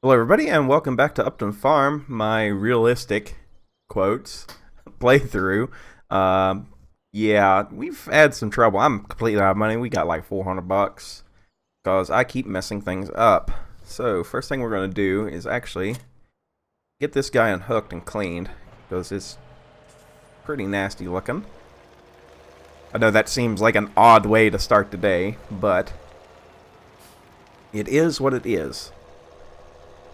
Hello, everybody, and welcome back to Upton Farm, my realistic quotes playthrough. Yeah, we've had some trouble. I'm completely out of money. We got like 400 bucks because I keep messing things up. So, first thing we're going to do is actually get this guy unhooked and cleaned because it's pretty nasty looking. I know that seems like an odd way to start the day, but it is what it is.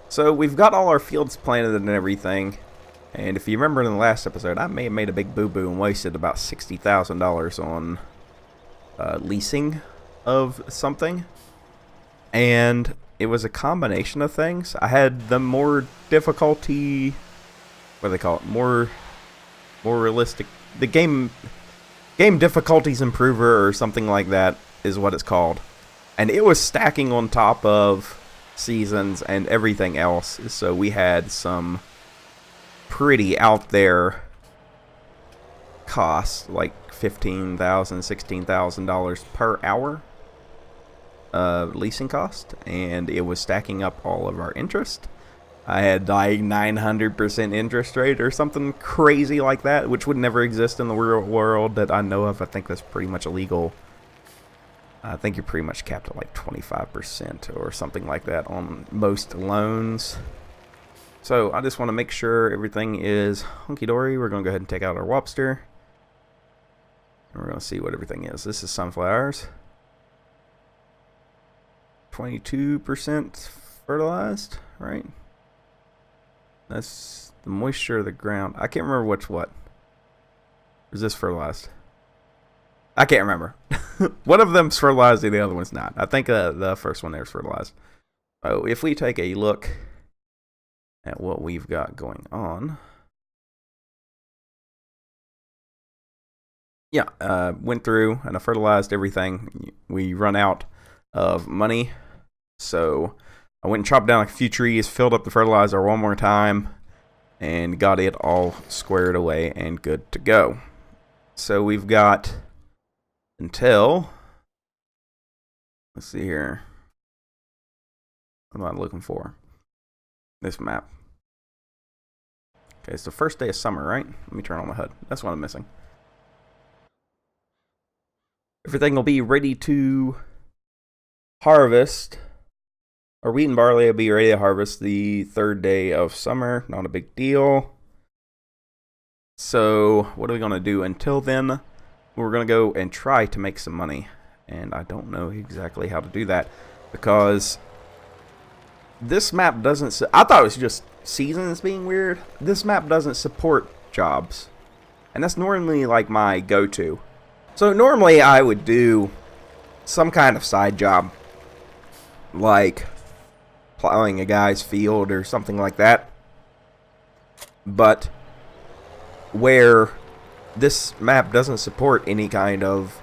So we've got all our fields planted and everything, and if you remember in the last episode, I may have made a big boo-boo and wasted about $60,000 on leasing of something, and it was a combination of things. I had the more difficulty, what do they call it, more realistic, the game difficulties improver or something like that is what it's called, and it was stacking on top of seasons and everything else, so we had some pretty out there costs, like $15,000, $16,000 per hour leasing cost, and it was stacking up all of our interest. I had like 900% interest rate or something crazy like that, which would never exist in the real world that I know of. I think that's pretty much illegal. I think you're pretty much capped at like 25% or something like that on most loans. So I just want to make sure everything is hunky-dory. We're going to go ahead and take out our lobster. And we're going to see what everything is. This is sunflowers. 22% fertilized, right? That's the moisture of the ground. I can't remember which what. Is this fertilized? I can't remember. One of them's fertilized and the other one's not. I think the first one there is fertilized. So if we take a look at what we've got going on. Yeah, went through and I fertilized everything. We run out of money. So I went and chopped down a few trees, filled up the fertilizer one more time, and got it all squared away and good to go. So we've got until, let's see here, what am I looking for? This map. Okay, it's the first day of summer, right? Let me turn on the HUD. That's what I'm missing. Everything will be ready to harvest. Our wheat and barley will be ready to harvest the third day of summer. Not a big deal. So, what are we going to do until then? We're going to go and try to make some money. And I don't know exactly how to do that, because this map doesn't... I thought it was just seasons being weird. This map doesn't support jobs. And that's normally like my go-to. So normally I would do some kind of side job, like plowing a guy's field or something like that. But where this map doesn't support any kind of,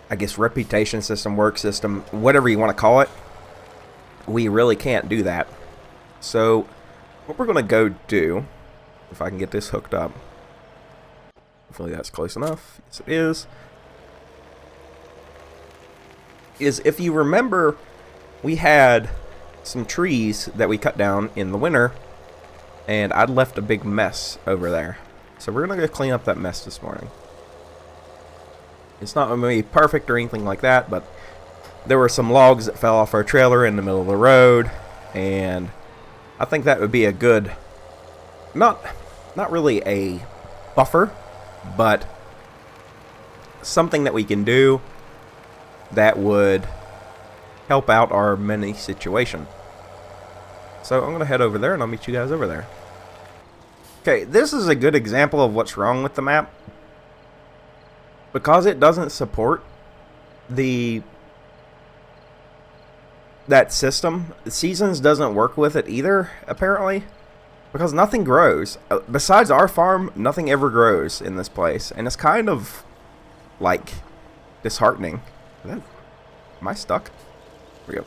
I guess, reputation system, work system, whatever you want to call it, we really can't do that. So what we're going to go do, if I can get this hooked up, hopefully that's close enough, yes it is if you remember, we had some trees that we cut down in the winter, and I'd left a big mess over there. So we're going to go clean up that mess this morning. It's not going to be perfect or anything like that, but there were some logs that fell off our trailer in the middle of the road, and I think that would be a good, not really a buffer, but something that we can do that would help out our mini situation. So I'm going to head over there and I'll meet you guys over there. Okay, this is a good example of what's wrong with the map. Because it doesn't support that system, Seasons doesn't work with it either, apparently. Because nothing grows. Besides our farm, nothing ever grows in this place. And it's kind of, like, disheartening. Am I stuck? Here we go.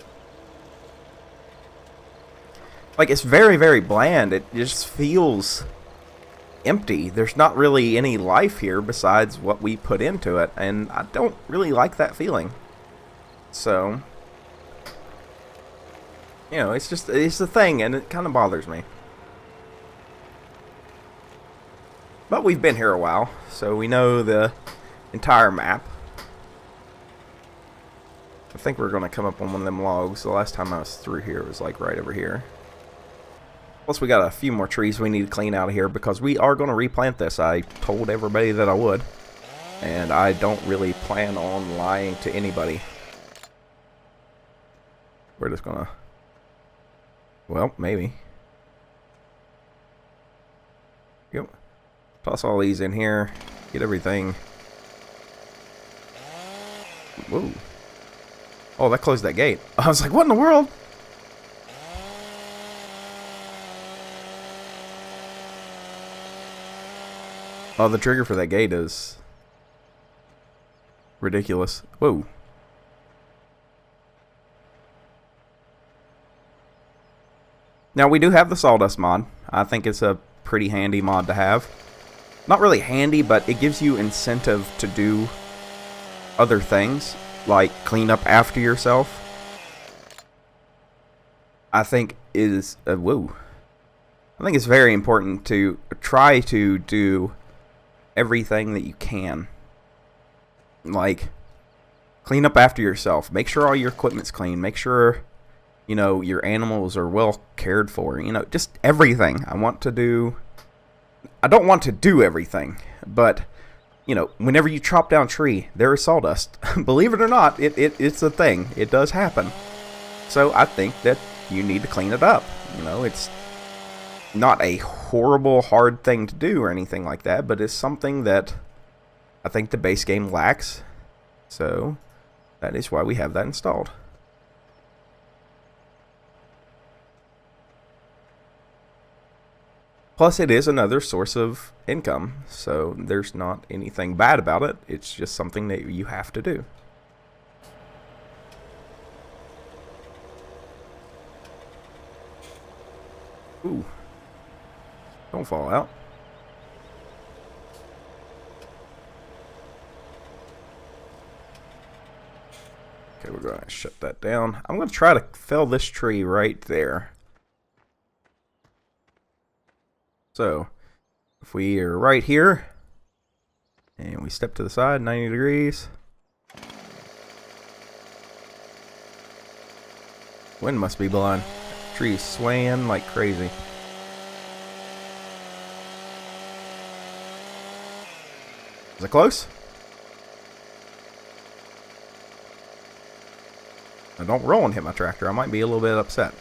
Like, it's very, very bland. It just feels empty. There's not really any life here besides what we put into it, and I don't really like that feeling. So You know, it's a thing, and it kind of bothers me. But we've been here a while, so we know the entire map. I think we're going to come up on one of them logs. The last time I was through here was like right over here. Plus we got a few more trees we need to clean out of here because we are going to replant this. I told everybody that I would. And I don't really plan on lying to anybody. We're just going to... Well, maybe. Yep. Toss all these in here. Get everything. Whoa. Oh, that closed that gate. I was like, what in the world? Oh, the trigger for that gate is ridiculous. Whoa. Now, we do have the sawdust mod. I think it's a pretty handy mod to have. Not really handy, but it gives you incentive to do other things, like clean up after yourself. I think is whoa. I think it's very important to try to do everything that you can. Like, clean up after yourself. Make sure all your equipment's clean. Make sure, you know, your animals are well cared for. You know, just everything. I don't want to do everything, but, you know, whenever you chop down a tree, there is sawdust. Believe it or not, it's a thing. It does happen. So I think that you need to clean it up. You know, it's not a horrible, hard thing to do or anything like that, but it's something that I think the base game lacks. So that is why we have that installed. Plus, it is another source of income, so there's not anything bad about it. It's just something that you have to do. Ooh. Don't fall out. Okay, we're going to shut that down. I'm going to try to fell this tree right there. So, if we are right here, and we step to the side, 90 degrees. Wind must be blowing. Tree's swaying like crazy. Is it close? Now don't roll and hit my tractor. I might be a little bit upset.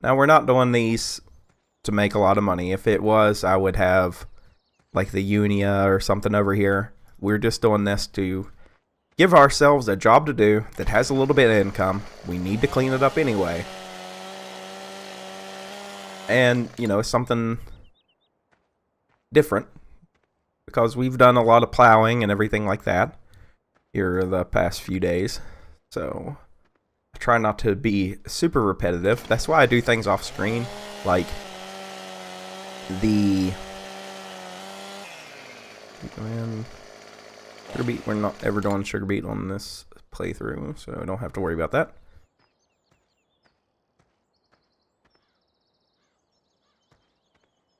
Now, we're not doing these to make a lot of money. If it was, I would have like the Unia or something over here. We're just doing this to give ourselves a job to do that has a little bit of income. We need to clean it up anyway. And, you know, something different, because we've done a lot of plowing and everything like that here the past few days. So I try not to be super repetitive. That's why I do things off screen, like the sugar beet. We're not ever doing sugar beet on this playthrough, so I don't have to worry about that.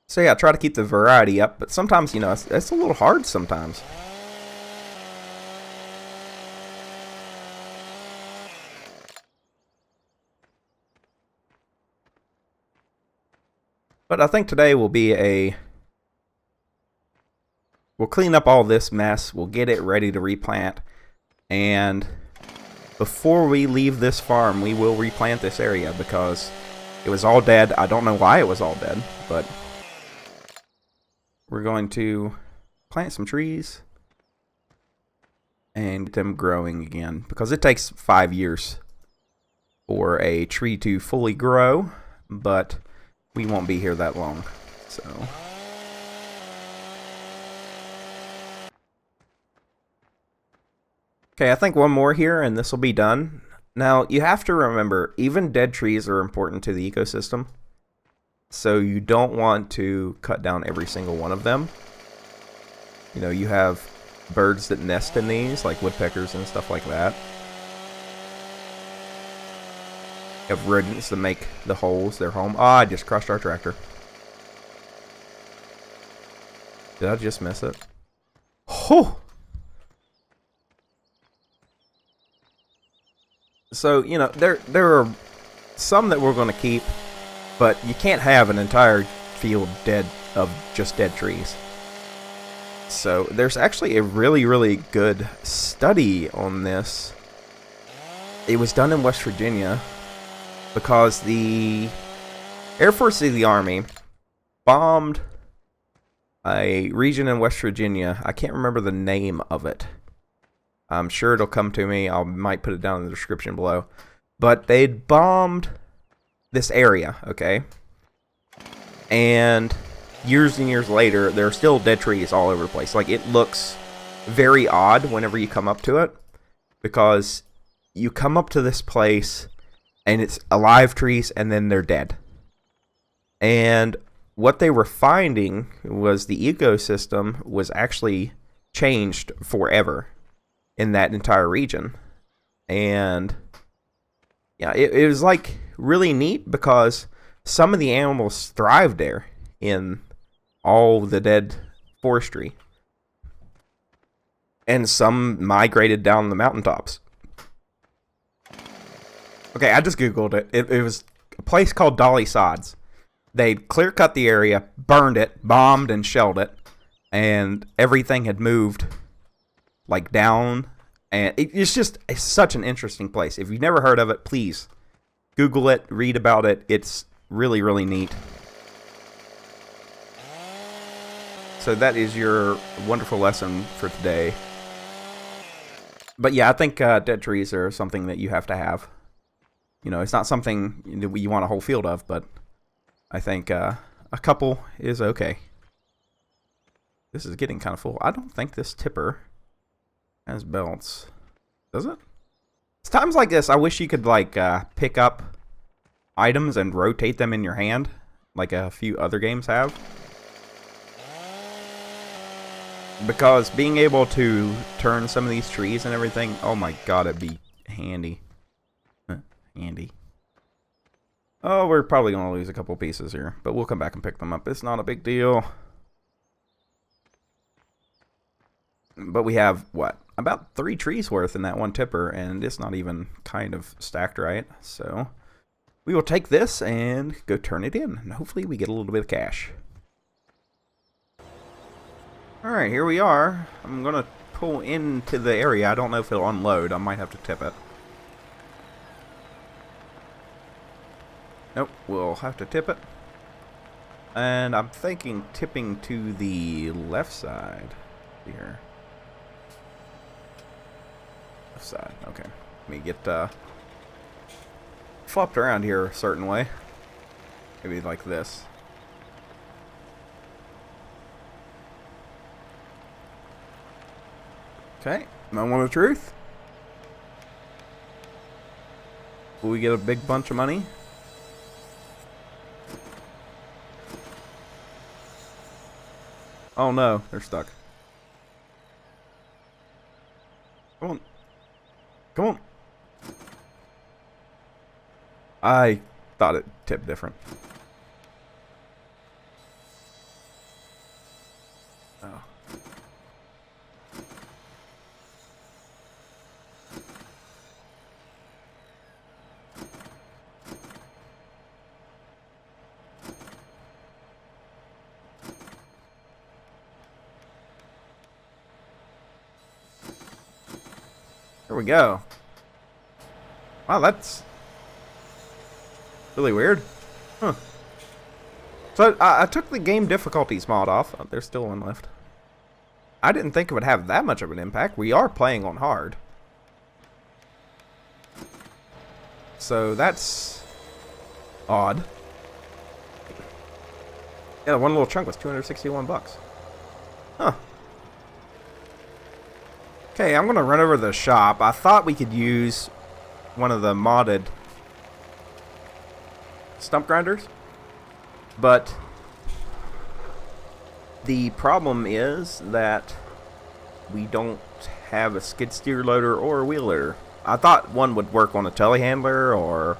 So yeah, I try to keep the variety up, but sometimes, you know, it's a little hard sometimes. But I think today will be we'll clean up all this mess, we'll get it ready to replant, and before we leave this farm, we will replant this area because it was all dead. I don't know why it was all dead, but we're going to plant some trees and get them growing again, because it takes 5 years for a tree to fully grow, but we won't be here that long, so. Okay, I think one more here and this will be done. Now, you have to remember, even dead trees are important to the ecosystem. So you don't want to cut down every single one of them. You know, you have birds that nest in these, like woodpeckers and stuff like that. You have rodents that make the holes their home. Ah, I just crushed our tractor. Did I just miss it? Oh! So, you know, there are some that we're going to keep, but you can't have an entire field dead of just dead trees. So there's actually a really, really good study on this. It was done in West Virginia because the Air Force of the Army bombed a region in West Virginia. I can't remember the name of it. I'm sure it'll come to me. I might put it down in the description below. But they'd bombed this area, okay? And years and years later, there are still dead trees all over the place. Like, it looks very odd whenever you come up to it, because you come up to this place and it's alive trees and then they're dead. And what they were finding was the ecosystem was actually changed forever in that entire region. And yeah, it was like really neat because some of the animals thrived there in all the dead forestry, and some migrated down the mountaintops. Okay, I just googled it. It was a place called Dolly Sods. They'd clear cut the area, burned it, bombed and shelled it, and everything had moved like down. And it's such an interesting place. If you've never heard of it, please Google it, read about it. It's really, really neat. So that is your wonderful lesson for today. But yeah, I think dead trees are something that you have to have. You know, it's not something that you want a whole field of, but I think a couple is okay. This is getting kind of full. I don't think this tipper has belts. Does it? It's times like this I wish you could like pick up items and rotate them in your hand like a few other games have. Because being able to turn some of these trees and everything, oh my god, it'd be handy. Handy. Oh, we're probably going to lose a couple pieces here, but we'll come back and pick them up. It's not a big deal. But we have, what, about 3 trees worth in that one tipper, and it's not even kind of stacked right. So we will take this and go turn it in, and hopefully we get a little bit of cash. Alright, here we are. I'm going to pull into the area. I don't know if it'll unload. I might have to tip it. Nope, we'll have to tip it. And I'm thinking tipping to the left side here. Left side, okay. Let me get flopped around here a certain way. Maybe like this. Okay, moment of truth. Will we get a big bunch of money? Oh no, they're stuck. Come on. Come on. I thought it tipped different. Oh. There we go. Wow, that's really weird. Huh. So I took the game difficulties mod off. Oh, there's still one left. I didn't think it would have that much of an impact. We are playing on hard. So that's odd. Yeah, one little chunk was 261 bucks. Huh. Okay, I'm going to run over to the shop. I thought we could use one of the modded stump grinders. But the problem is that we don't have a skid steer loader or a wheel loader. I thought one would work on a telehandler or,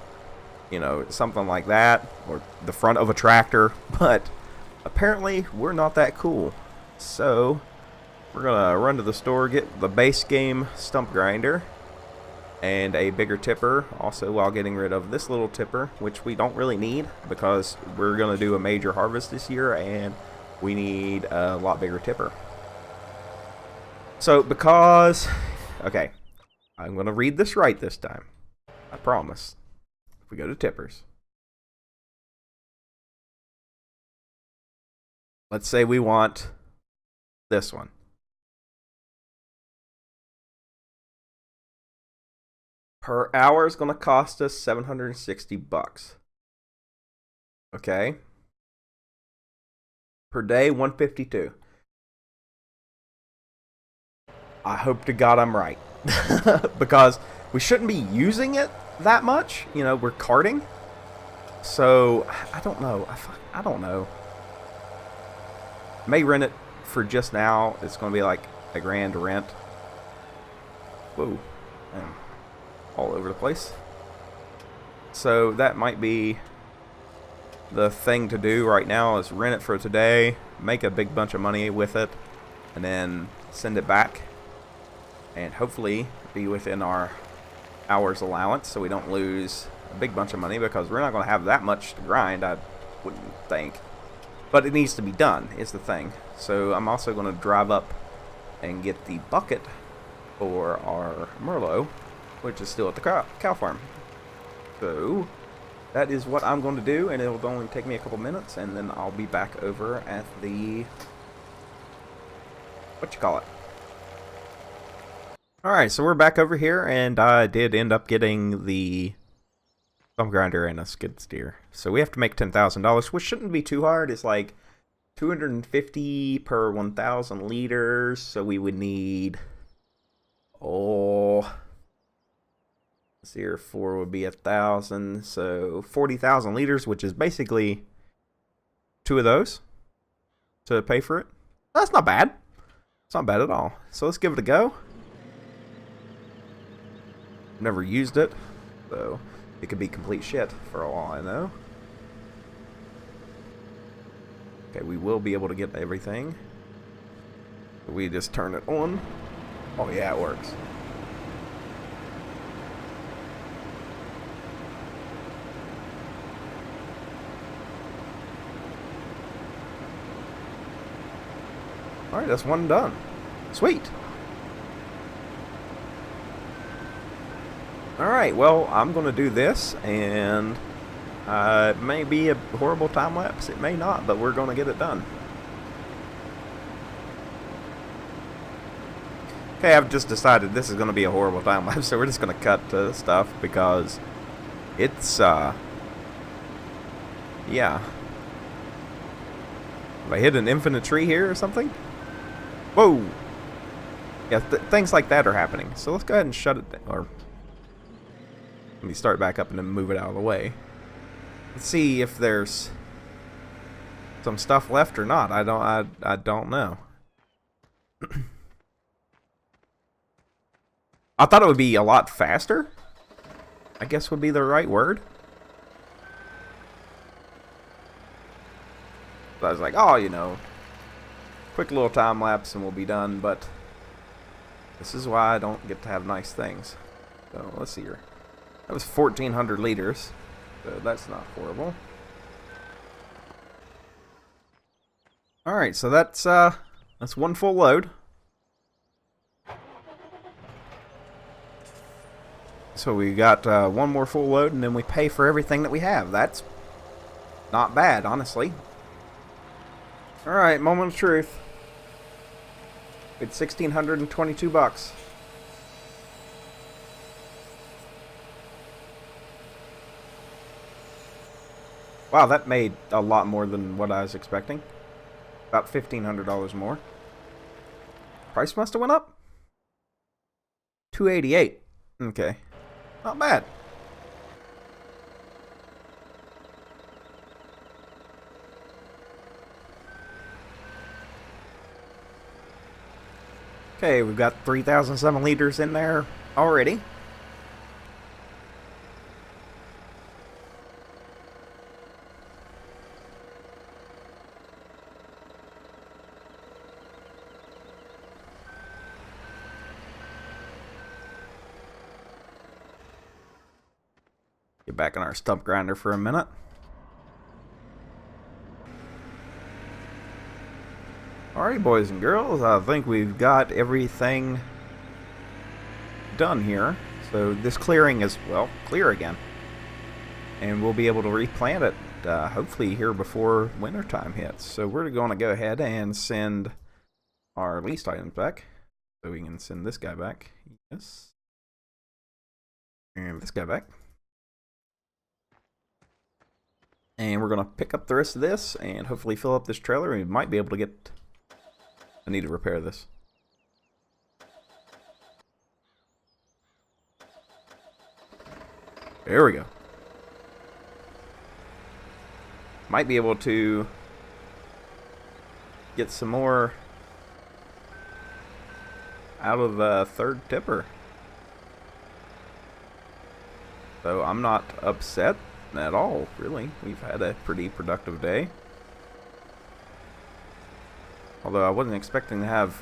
you know, something like that, or the front of a tractor, but apparently we're not that cool. So we're gonna run to the store, get the base game stump grinder and a bigger tipper, also while getting rid of this little tipper, which we don't really need because we're gonna do a major harvest this year and we need a lot bigger tipper. So because, okay, I'm gonna read this right this time, I promise. If we go to tippers, let's say we want this one. Per hour is going to cost us $760. Okay. Per day, $152. I hope to God I'm right. Because we shouldn't be using it that much. You know, we're carting. So, I don't know. I don't know. May rent it for just now. It's going to be like $1,000 to rent. Whoa. Man. All over the place. So that might be the thing to do right now, is rent it for today, make a big bunch of money with it, and then send it back, and hopefully be within our hours allowance so we don't lose a big bunch of money, because we're not going to have that much to grind, I wouldn't think. But it needs to be done, is the thing. So I'm also going to drive up and get the bucket for our Merlot, which is still at the cow farm. So that is what I'm going to do, and it'll only take me a couple minutes, and then I'll be back over at the, what you call it. Alright, so we're back over here, and I did end up getting the stump grinder and a skid steer. So we have to make $10,000, which shouldn't be too hard. It's like $250 per 1,000 liters, so we would need, here 4 would be 1,000, so 40,000 liters, which is basically 2 of those to pay for it. That's not bad. It's not bad at all. So let's give it a go. Never used it, so it could be complete shit for all I know. Okay, we will be able to get everything. We just turn it on. Oh yeah, it works. Alright, that's one done. Sweet. Alright, well, I'm going to do this, and it may be a horrible time lapse. It may not, but we're going to get it done. Okay, I've just decided this is going to be a horrible time lapse, so we're just going to cut stuff because it's, yeah. Have I hit an infinite tree here or something? Whoa! Yeah, things like that are happening. So let's go ahead and shut it down. Or let me start back up and then move it out of the way. Let's see if there's some stuff left or not. I don't know. I thought it would be a lot faster, I guess would be the right word. So I was like, oh, you know, quick little time lapse and we'll be done, but this is why I don't get to have nice things. So let's see here. That was 1,400 liters, so that's not horrible. Alright, so that's one full load. So we got one more full load, and then we pay for everything that we have. That's not bad, honestly. Alright, moment of truth. It's $1,622. Wow, that made a lot more than what I was expecting. About $1,500 more. Price must have went up. $288. Okay. Not bad. Okay, we've got 3,007 liters in there already. Get back in our stump grinder for a minute. Alright, boys and girls, I think we've got everything done here. So this clearing is, well, clear again. And we'll be able to replant it, hopefully here before wintertime hits. So we're going to go ahead and send our leased items back. So we can send this guy back. Yes. And this guy back. And we're going to pick up the rest of this and hopefully fill up this trailer. We might be able to get... I need to repair this. There we go. Might be able to get some more out of the third tipper. So I'm not upset at all, really. We've had a pretty productive day. Although I wasn't expecting to have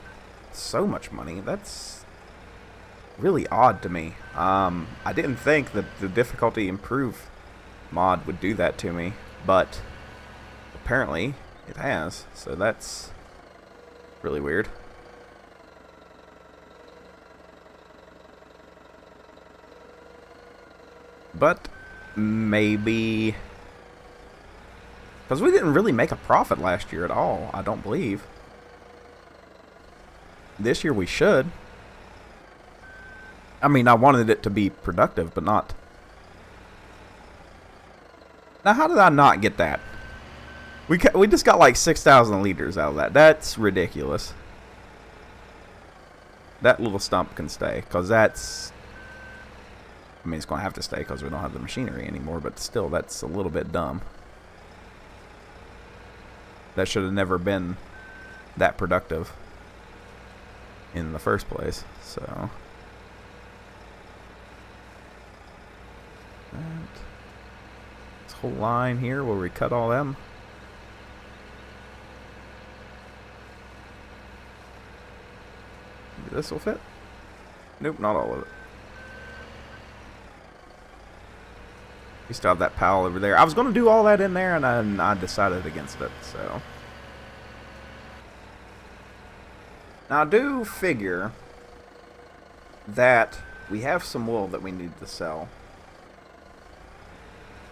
so much money. That's really odd to me. I didn't think that the difficulty improve mod would do that to me, but apparently it has. So that's really weird. But maybe... because we didn't really make a profit last year at all, I don't believe. This year we should. I mean, I wanted it to be productive, but not... Now, how did I not get that? We just got like 6,000 liters out of that. That's ridiculous. That little stump can stay, because that's... I mean, it's going to have to stay because we don't have the machinery anymore, but still, that's a little bit dumb. That should have never been that productive in the first place, so... This whole line here where we cut all them. Maybe this will fit? Nope, not all of it. We still have that pile over there. I was going to do all that in there, and I decided against it, so... Now, I do figure that we have some wool that we need to sell.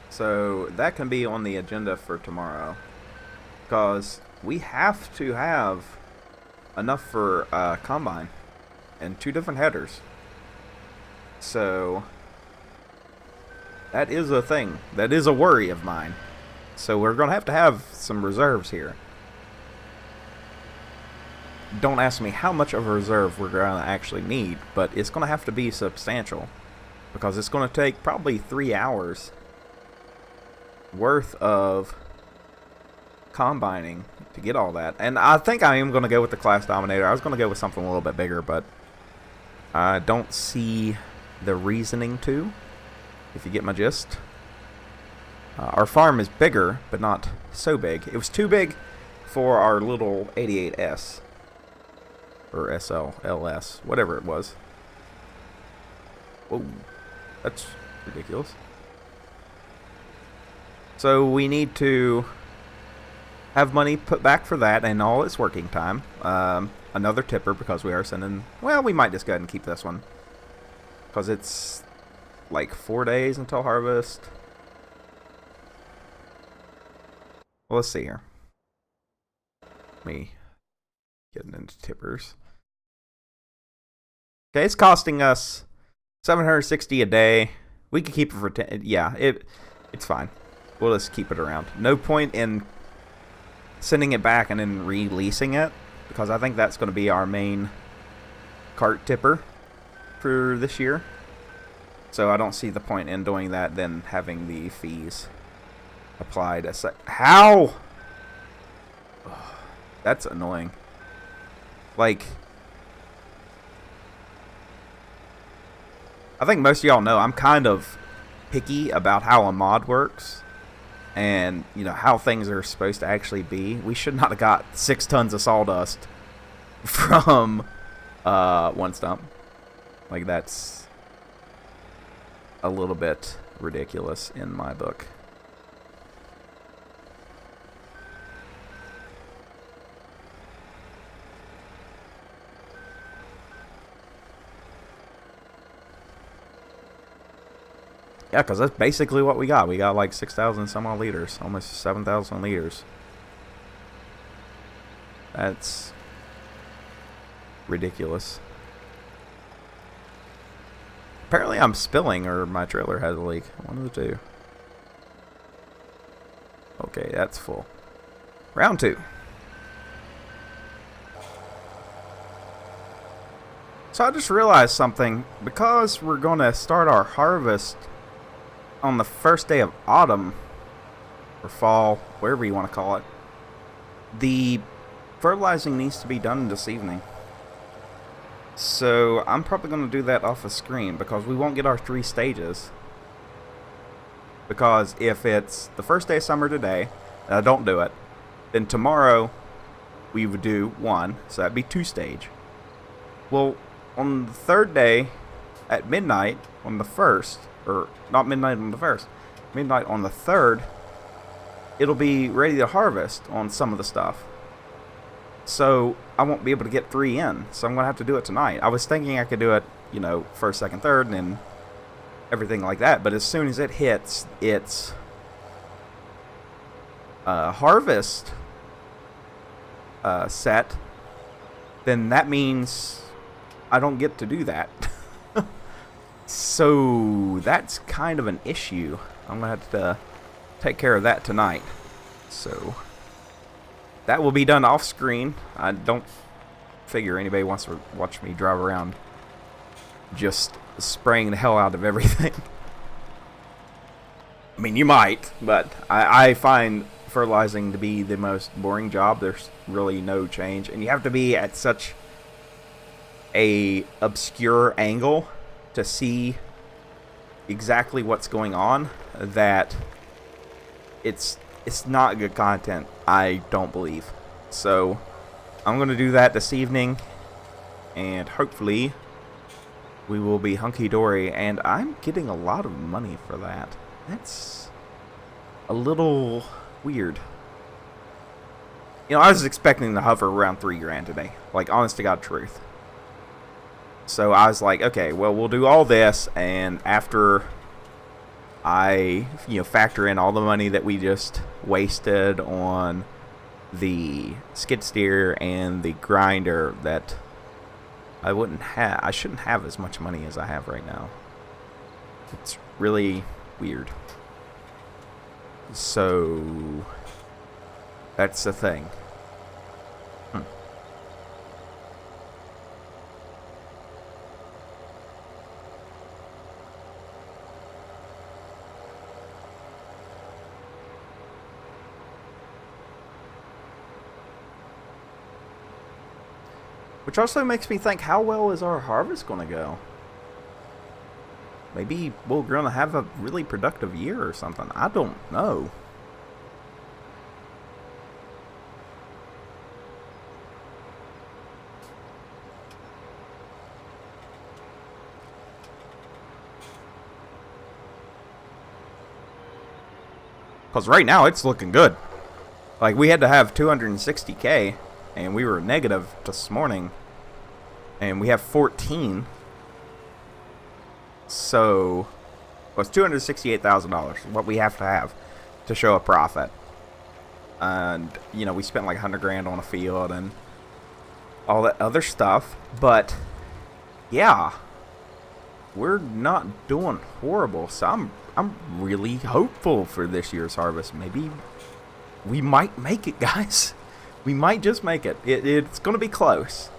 So, that can be on the agenda for tomorrow. Because we have to have enough for combine and 2 different headers. So... that is a thing. That is a worry of mine. So we're going to have some reserves here. Don't ask me how much of a reserve we're going to actually need, but it's going to have to be substantial. Because it's going to take probably 3 hours worth of combining to get all that. And I think I am going to go with the class dominator. I was going to go with something a little bit bigger, but I don't see the reasoning to. If you get my gist. Our farm is bigger, but not so big. It was too big for our little 88S. Or SL, LS, whatever it was. Whoa, that's ridiculous. So we need to have money put back for that and all its working time. Another tipper because we are sending... well, we might just go ahead and keep this one. Because it's... like 4 days until harvest. Well, let's see here. Me getting into tippers. Okay, it's costing us $760 a day. We could keep it for 10. Yeah, it's fine. We'll just keep it around. No point in sending it back and then releasing it, because I think that's going to be our main cart tipper for this year. So I don't see the point in doing that than having the fees applied. How? Ugh, that's annoying. Like, I think most of y'all know I'm kind of picky about how a mod works. And, you know, how things are supposed to actually be. We should not have got 6 tons of sawdust from one stump. Like, that's a little bit ridiculous in my book. Yeah, because that's basically what we got. We got like 6,000 some odd liters. Almost 7,000 liters. That's ridiculous. Apparently I'm spilling or my trailer has a leak. One of the two. Okay, that's full. Round 2. So I just realized something. Because we're going to start our harvest on the first day of autumn, or fall, whatever you want to call it, the fertilizing needs to be done this evening. So I'm probably going to do that off the screen because we won't get our 3 stages. Because if it's the first day of summer today, and I don't do it, then tomorrow we would do 1, so that'd be 2 stage. Well, on the 3rd day at midnight on the 1st, or not midnight on the 1st, midnight on the 3rd, it'll be ready to harvest on some of the stuff. So I won't be able to get 3 in, so I'm going to have to do it tonight. I was thinking I could do it, you know, 1st, 2nd, 3rd, and everything like that, but as soon as it hits its harvest set, then that means I don't get to do that. So that's kind of an issue. I'm going to have to take care of that tonight. So that will be done off screen. I don't figure anybody wants to watch me drive around just spraying the hell out of everything. I mean, you might, but I find fertilizing to be the most boring job. There's really no change. And you have to be at such a obscure angle to see exactly what's going on that it's not good content, I don't believe. So I'm going to do that this evening, and hopefully we will be hunky-dory, and I'm getting a lot of money for that. That's a little weird. You know, I was expecting to hover around $3,000 today, like, honest to God truth. So I was like, okay, well, we'll do all this, and after I, you know, factor in all the money that we just wasted on the skid steer and the grinder, that I shouldn't have as much money as I have right now. It's really weird. So that's the thing. Which also makes me think, how well is our harvest going to go? Maybe we're going to have a really productive year or something. I don't know. Because right now it's looking good. Like, we had to have 260K, and we were negative this morning. And we have 14. So, well, it's $268,000, what we have to show a profit. And, you know, we spent like $100,000 on a field and all that other stuff. But, yeah, we're not doing horrible. So I'm really hopeful for this year's harvest. Maybe we might make it, guys. We might just make it. It's going to be close.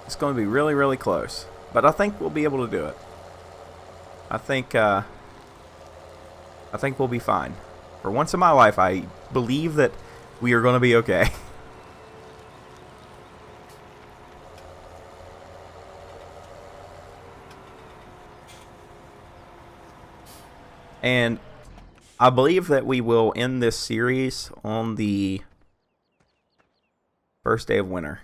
It's going to be really, really close. But I think we'll be able to do it. I think we'll be fine. For once in my life, I believe that we are going to be okay. And I believe that we will end this series on the first day of winter.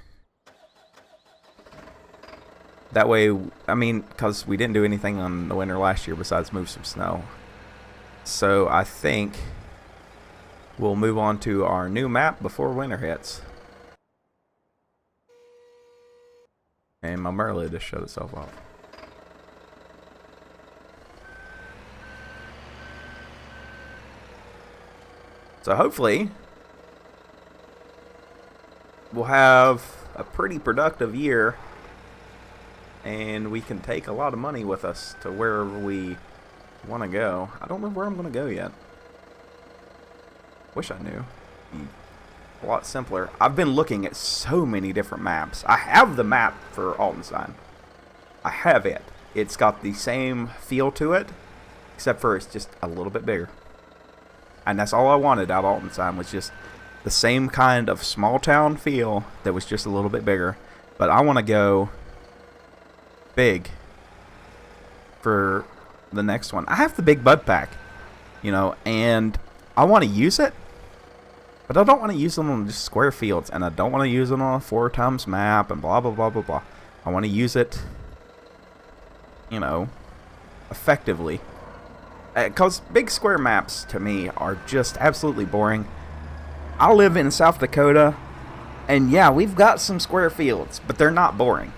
That way, I mean, because we didn't do anything on the winter last year besides move some snow. So I think we'll move on to our new map before winter hits. And my Merle just shut itself off. So hopefully, we'll have a pretty productive year, and we can take a lot of money with us to wherever we want to go. I don't know where I'm going to go yet. Wish I knew. Be a lot simpler. I've been looking at so many different maps. I have the map for Altenstein. I have it. It's got the same feel to it, except for it's just a little bit bigger. And that's all I wanted out of Altenstein, was just the same kind of small town feel that was just a little bit bigger. But I want to go big for the next one. I have the big bud pack, you know, and I want to use it, but I don't want to use them on just square fields, and I don't want to use them on a 4x map and blah, blah, blah, blah, blah. I want to use it, you know, effectively. Because big square maps, to me, are just absolutely boring. I live in South Dakota, and yeah, we've got some square fields, but they're not boring.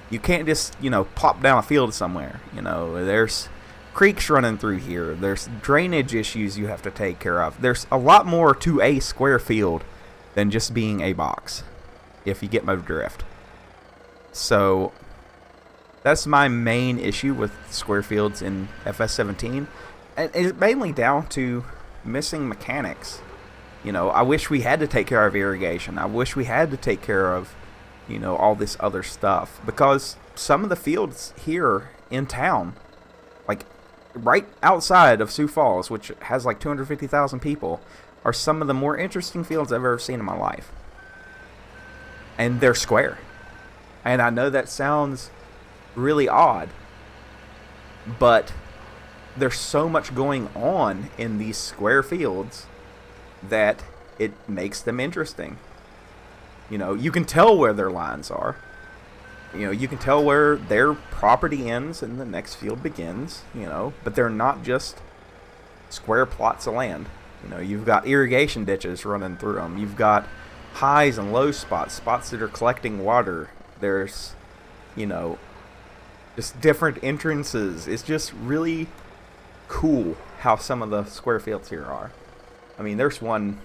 You can't just, you know, plop down a field somewhere. You know, there's creeks running through here. There's drainage issues you have to take care of. There's a lot more to a square field than just being a box, if you get my drift. So that's my main issue with square fields in FS17. And it's mainly down to missing mechanics. You know, I wish we had to take care of irrigation. I wish we had to take care of, you know, all this other stuff. Because some of the fields here in town, like right outside of Sioux Falls, which has like 250,000 people, are some of the more interesting fields I've ever seen in my life. And they're square. And I know that sounds really odd, but there's so much going on in these square fields that it makes them interesting. You know, you can tell where their lines are. You know, you can tell where their property ends and the next field begins, you know, but they're not just square plots of land. You know, you've got irrigation ditches running through them. You've got highs and low spots, spots that are collecting water. There's, you know, just different entrances. It's just really cool how some of the square fields here are. I mean, there's one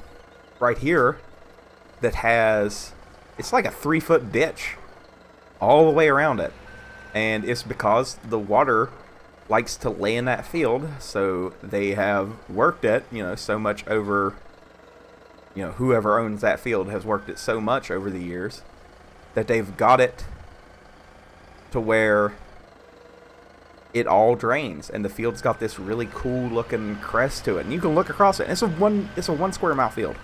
right here that has, it's like a 3-foot ditch all the way around it. And it's because the water likes to lay in that field, so they have worked it, you know, so much over, you know, whoever owns that field has worked it so much over the years that they've got it to where it all drains, and the field's got this really cool looking crest to it, and you can look across it, and it's a one square mile field.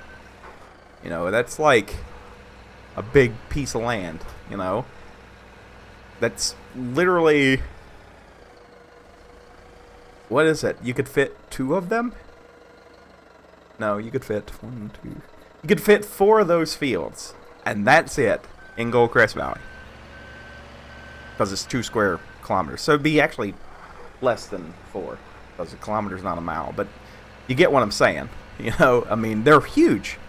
You know, that's like a big piece of land, you know. That's literally, what is it? You could fit 2 of them? No, you could fit 1, 2. You could fit 4 of those fields, and that's it in Gold Crest Valley. Because it's 2 square kilometers. So it'd be actually less than 4, because a kilometer's not a mile. But you get what I'm saying. You know, I mean, they're huge.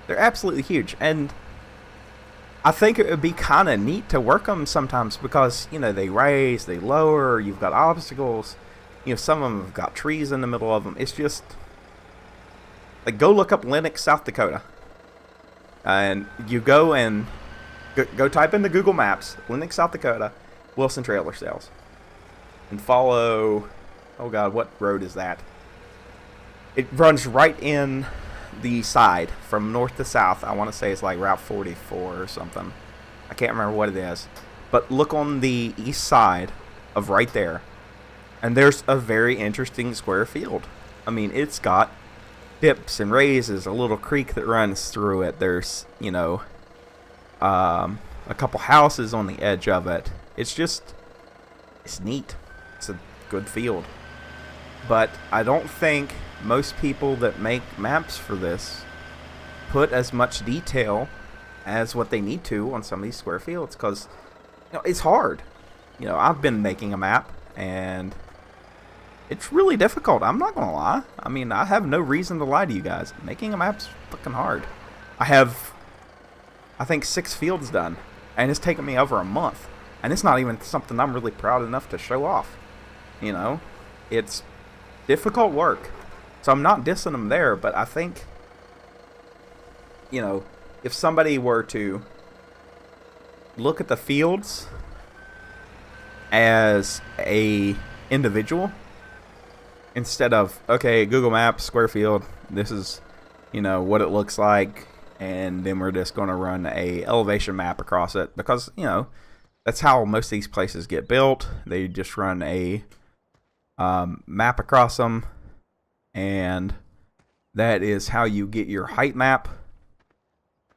They're absolutely huge. And I think it would be kind of neat to work them sometimes because, you know, they raise, they lower, you've got obstacles. You know, some of them have got trees in the middle of them. It's just, like, go look up Lennox, South Dakota. And you go and go type into Google Maps, Lennox, South Dakota, Wilson Trailer Sales. And follow, oh God, what road is that? It runs right in the side from north to south. I want to say it's like Route 44 or something. I can't remember what it is. But look on the east side of right there, and there's a very interesting square field. I mean, it's got dips and raises, a little creek that runs through it. There's, you know, a couple houses on the edge of it. It's neat. It's a good field. But I don't think most people that make maps for this put as much detail as what they need to on some of these square fields, because you know, it's hard. You know, I've been making a map, and it's really difficult. I'm not gonna lie. I mean, I have no reason to lie to you guys. Making a map's fucking hard. I have, I think, 6 fields done, and it's taken me over a month. And it's not even something I'm really proud enough to show off. You know, it's difficult work. So I'm not dissing them there, but I think, you know, if somebody were to look at the fields as a individual, instead of, okay, Google Maps, square field, this is, you know, what it looks like, and then we're just going to run a elevation map across it, because, you know, that's how most of these places get built. They just run a map across them, and that is how you get your height map.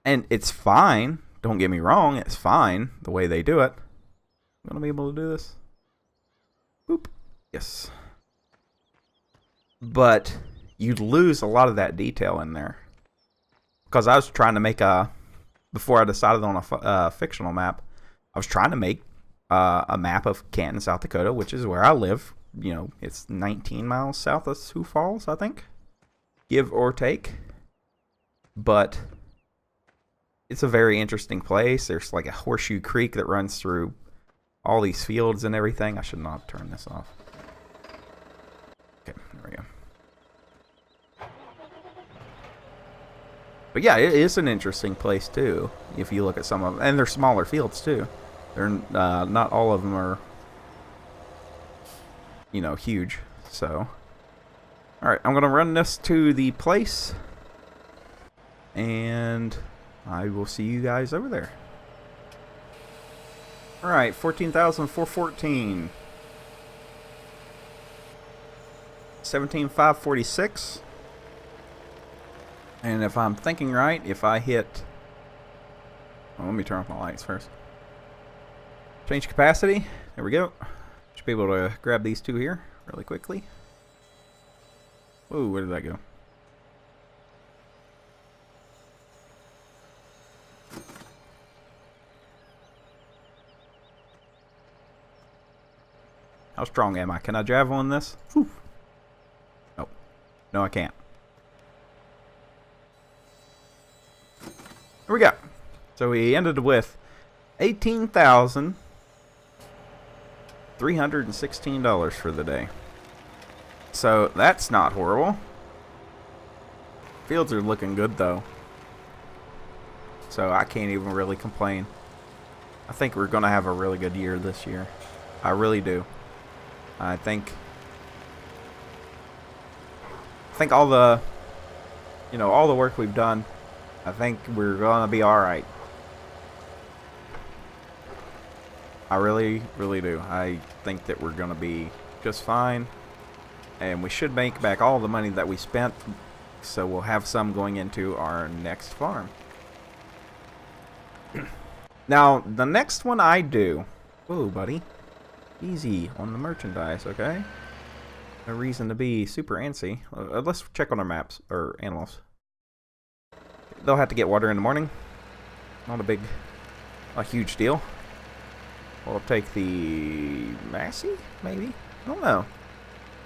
And it's fine. Don't get me wrong, it's fine the way they do it. I'm gonna be able to do this. Boop. Yes. But you'd lose a lot of that detail in there. Because I was trying to make before I decided on a fictional map, I was trying to make a map of Canton, South Dakota, which is where I live. You know, it's 19 miles south of Sioux Falls, I think. Give or take. But it's a very interesting place. There's like a horseshoe creek that runs through all these fields and everything. I should not turn this off. Okay, there we go. But yeah, it is an interesting place too, if you look at some of them. And they're smaller fields too. They're not all of them are, you know, huge. So, alright, I'm going to run this to the place, and I will see you guys over there. Alright, 14,414. 17,546. And if I'm thinking right, if I hit... Well, let me turn off my lights first. Change capacity. There we go. Should be able to grab these two here really quickly. Whoa, where did that go? How strong am I? Can I javelin this? Whew. Nope. No, I can't. Here we go. So we ended with $18,316 for the day. So that's not horrible. Fields are looking good though. So I can't even really complain. I think we're going to have a really good year this year. I really do. I think all the, you know, all the work we've done, I think we're going to be alright. I really, really do. I think that we're going to be just fine. And we should make back all the money that we spent. So we'll have some going into our next farm. Now, the next one I do... Whoa, buddy. Easy on the merchandise, okay? No reason to be super antsy. Let's check on our maps, or animals. They'll have to get water in the morning. Not a huge deal. We'll take the Massey, maybe? I don't know.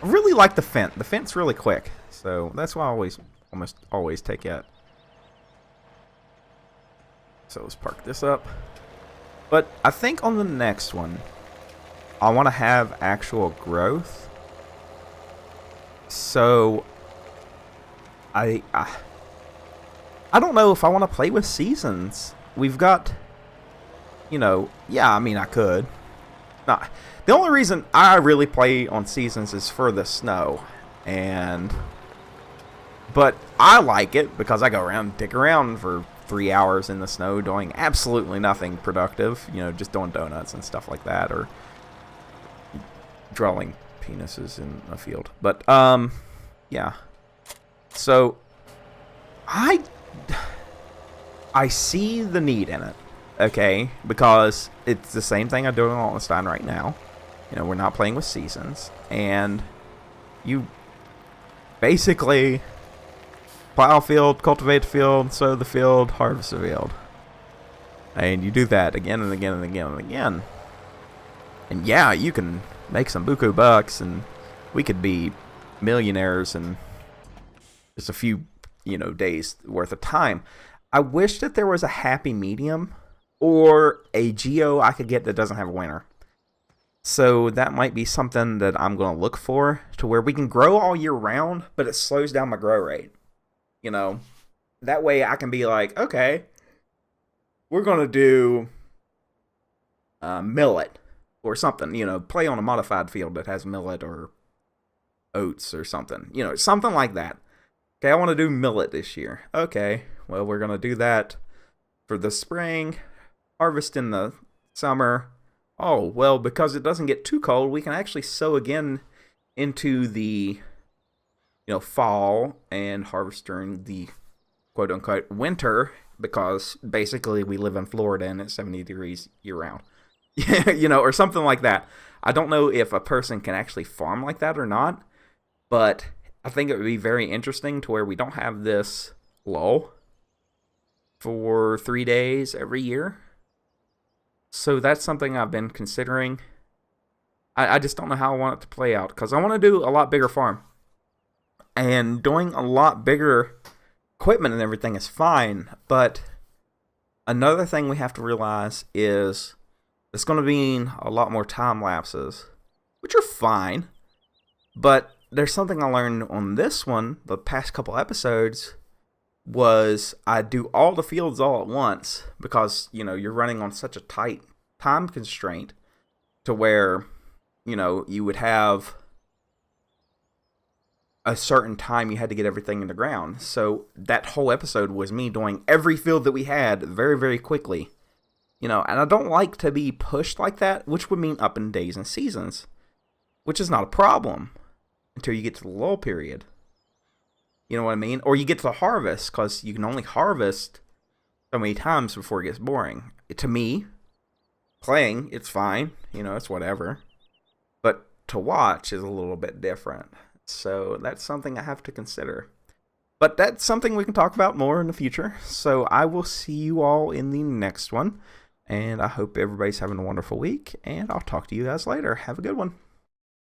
I really like the Fent. The Fent's really quick, so that's why I almost always take it. So let's park this up. But I think on the next one, I want to have actual growth. So I don't know if I want to play with seasons. We've got, you know, yeah, I mean, I could. Nah, the only reason I really play on seasons is for the snow. But I like it because I go around and dig around for 3 hours in the snow doing absolutely nothing productive, just doing donuts and stuff like that, or drawing penises in a field. But yeah. So I see the need in it, okay, because it's the same thing I do in Altenstein right now. We're not playing with seasons, and you basically plow a field, cultivate the field, sow the field, harvest the field. And you do that again and again and again and again. And yeah, you can make some buku bucks, and we could be millionaires in just a few, days worth of time. I wish that there was a happy medium or a geo I could get that doesn't have a winter. So that might be something that I'm going to look for, to where we can grow all year round, but it slows down my grow rate. That way I can be like, okay, we're going to do millet or something, play on a modified field that has millet or oats or something, something like that. Okay, I want to do millet this year. Okay, well, we're going to do that for the spring, harvest in the summer. Oh, well, because it doesn't get too cold, we can actually sow again into the, fall and harvest during the quote-unquote winter, because basically we live in Florida and it's 70 degrees year-round. Or something like that. I don't know if a person can actually farm like that or not, but I think it would be very interesting to where we don't have this lull for 3 days every year. So that's something I've been considering. I just don't know how I want it to play out, because I want to do a lot bigger farm. And doing a lot bigger equipment and everything is fine, but another thing we have to realize is it's going to mean a lot more time lapses, which are fine. But there's something I learned on this one, the past couple episodes, was I do all the fields all at once, because, you're running on such a tight time constraint to where, you would have a certain time you had to get everything in the ground. So that whole episode was me doing every field that we had very, very quickly. And I don't like to be pushed like that, which would mean up in days and seasons, which is not a problem until you get to the lull period. You know what I mean? Or you get to the harvest, because you can only harvest so many times before it gets boring. To me, playing, it's fine. It's whatever. But to watch is a little bit different. So that's something I have to consider. But that's something we can talk about more in the future. So I will see you all in the next one. And I hope everybody's having a wonderful week. And I'll talk to you guys later. Have a good one.